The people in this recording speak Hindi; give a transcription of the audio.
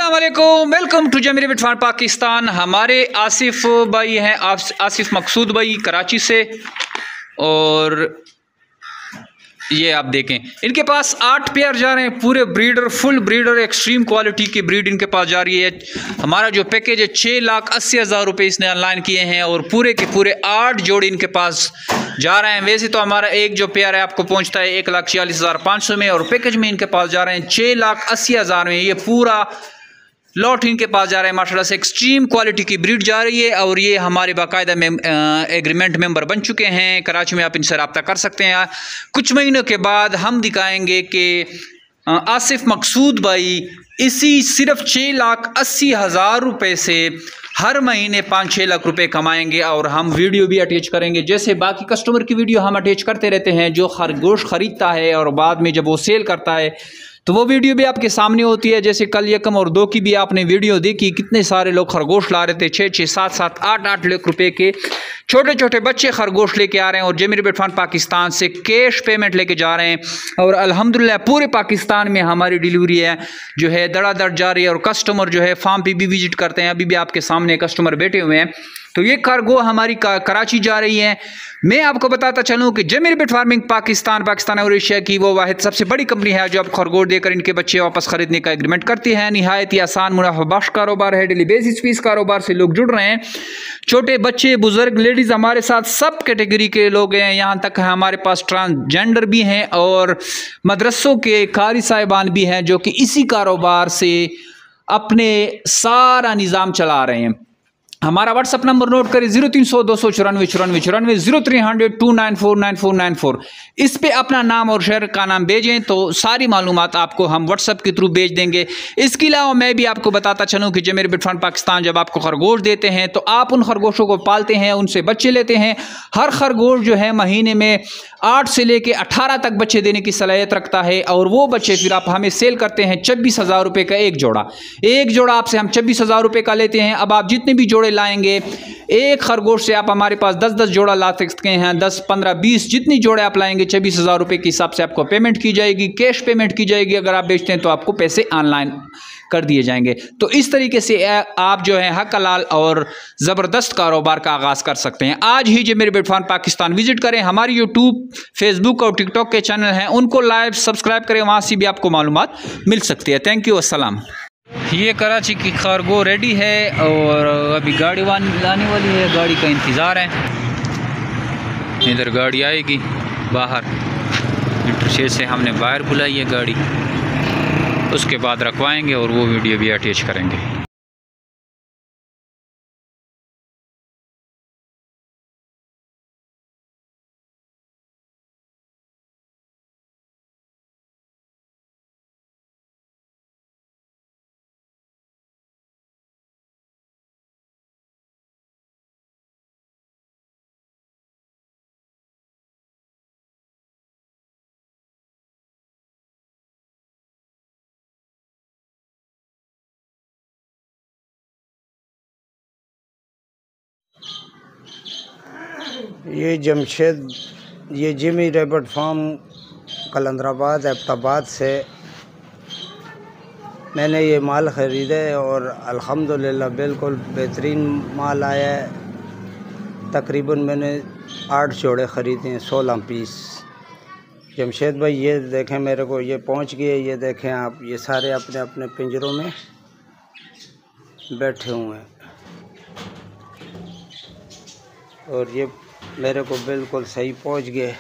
अस्सलाम वालेकुम, वेलकम टू जमीर बिटफान पाकिस्तान। हमारे आसिफ भाई हैं, आसिफ मकसूद भाई कराची से। और ये आप देखें, इनके पास 8 पेयर जा रहे हैं, पूरे breeder, full breeder, extreme quality की ब्रीड इनके पास जा रही है। हमारा जो पैकेज है 6,80,000 रुपये इसने ऑनलाइन किए हैं और पूरे के पूरे 8 जोड़ी इनके पास जा रहे हैं। वैसे तो हमारा एक जो पेयर है आपको पहुंचता है 1,46,500 में, और पैकेज में इनके पास जा रहे हैं 6,80,000 में। ये पूरा लॉट इनके पास जा रहा है माशाल्लाह से। एक्सट्रीम क्वालिटी की ब्रीड जा रही है और ये हमारे बाकायदा एग्रीमेंट मेंबर बन चुके हैं। कराची में आप इनसे रब्ता कर सकते हैं। कुछ महीनों के बाद हम दिखाएंगे कि आसिफ मकसूद भाई इसी सिर्फ 6,80,000 रुपये से हर महीने 5-6 लाख रुपए कमाएंगे। और हम वीडियो भी अटैच करेंगे, जैसे बाकी कस्टमर की वीडियो हम अटैच करते रहते हैं। जो खरगोश ख़रीदता है और बाद में जब वो सेल करता है तो वो वीडियो भी आपके सामने होती है। जैसे कल 1 और 2 की भी आपने वीडियो देखी, कितने सारे लोग खरगोश ला रहे थे, 6-6, 7-7, 8-8 लाख रुपए के छोटे छोटे बच्चे खरगोश लेके आ रहे हैं और जमीर बिटफान पाकिस्तान से कैश पेमेंट लेके जा रहे हैं। और अल्हम्दुलिल्लाह पूरे पाकिस्तान में हमारी डिलीवरी है जो है धड़ाधड़ जा रही है। और कस्टमर जो है फार्म पे भी विजिट करते हैं, अभी भी आपके सामने कस्टमर बैठे हुए हैं। तो ये कार्गो हमारी कराची जा रही है। मैं आपको बताता चलूँ कि जमीर बिट फार्मिंग पाकिस्तान और एशिया की वो वाहिद सबसे बड़ी कंपनी है जो अब खरगोश देकर इनके बच्चे वापस खरीदने का एग्रीमेंट करती है। निहायत ही आसान मुनाफाबख्श कारोबार है। डेली बेसिस फीस कारोबार से लोग जुड़ रहे हैं, छोटे बच्चे, बुजुर्ग, लेडीज़, हमारे साथ सब कैटेगरी के लोग हैं। यहाँ तक हमारे पास ट्रांसजेंडर भी हैं और मदरसों के कारी साहिबान भी हैं जो कि इसी कारोबार से अपने सारा निज़ाम चला रहे हैं। हमारा व्हाट्सअप नंबर नोट करें 0300 294 94 0300 294 9494। इस पे अपना नाम और शहर का नाम भेजें तो सारी मालूमात आपको हम व्हाट्सअप के थ्रू भेज देंगे। इसके अलावा मैं भी आपको बताता चलूँ कि जमीर बिट फार्म पाकिस्तान जब आपको खरगोश देते हैं तो आप उन खरगोशों को पालते हैं, उनसे बच्चे लेते हैं। हर खरगोश जो है महीने में 8 से लेके 18 तक बच्चे देने की सलाहियत रखता है। और वो बच्चे फिर आप हमें सेल करते हैं 26,000 रुपये का एक जोड़ा आपसे हम 26,000 रुपये का लेते हैं। अब आप जितने भी जोड़े लाएंगे, एक खरगोश से आप हमारे पास 10-10 जोड़ा ला सकते हैं, 10, 15, 20 जितनी जोड़े आप लाएंगे 26,000 रुपये के हिसाब से आपको पेमेंट की जाएगी, कैश पेमेंट की जाएगी। अगर आप बेचते हैं तो आपको पैसे ऑनलाइन कर दिए जाएंगे। तो इस तरीके से आप जो है हक हलाल और ज़बरदस्त कारोबार का आगाज़ कर सकते हैं। आज ही जमीर बिट फार्म पाकिस्तान विजिट करें। हमारी यूट्यूब, फेसबुक और टिकटॉक के चैनल हैं, उनको लाइव सब्सक्राइब करें, वहाँ से भी आपको मालूमात मिल सकती है। थैंक यू, अस्सलाम। ये कराची की कार्गो रेडी है और अभी गाड़ी लाने वाली है, गाड़ी का इंतज़ार है। इधर गाड़ी आएगी बाहर, इंटरशेड से हमने बाहर बुलाई है गाड़ी, उसके बाद रखवाएंगे और वो वीडियो भी अटैच करेंगे। ये जमशेद, ये जिमी रैबिट फार्म कलंदराबाद एबटाबाद से मैंने ये माल ख़रीदा है और अल्हम्दुलिल्लाह बिल्कुल बेहतरीन माल आया है। तकरीबन मैंने 8 जोड़े ख़रीदे हैं, 16 पीस। जमशेद भाई ये देखें, मेरे को ये पहुंच गए। ये देखें आप, ये सारे अपने अपने पिंजरों में बैठे हुए हैं और ये मेरे को बिल्कुल सही पहुंच गए।